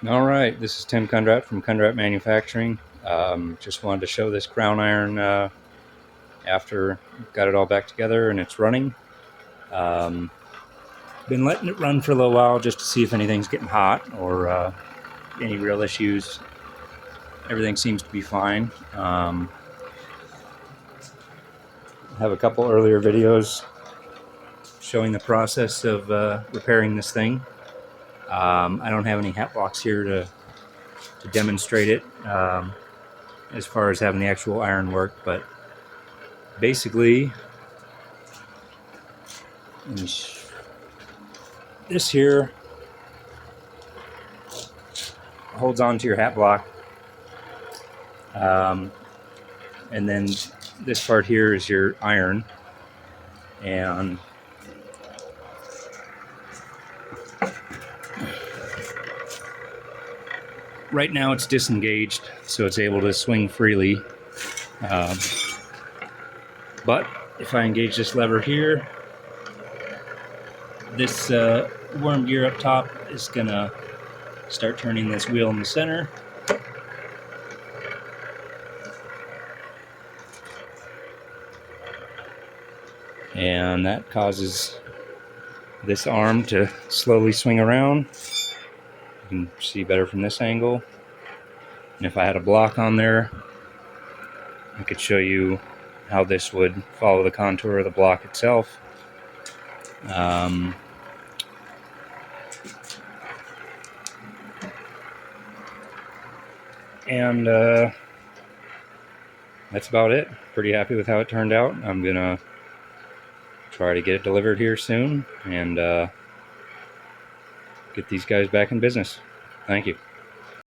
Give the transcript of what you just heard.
All right, this is Tim Kundrat from Kundrat Manufacturing. Just wanted to show this crown iron after got it all back together and it's running. Um, been letting it run for a little while just to see if anything's getting hot or any real issues. Everything seems to be fine. I have a couple earlier videos showing the process of repairing this thing. I don't have any hat blocks here to demonstrate it as far as having the actual iron work, but basically this here holds on to your hat block, and then this part here is your iron, and right now it's disengaged, so it's able to swing freely. But if I engage this lever here, this worm gear up top is gonna start turning this wheel in the center. And that causes this arm to slowly swing around. You can see better from this angle. And if I had a block on there, I could show you how this would follow the contour of the block itself. And that's about it. Pretty happy with how it turned out. I'm gonna try to get it delivered here soon and get these guys back in business. Thank you.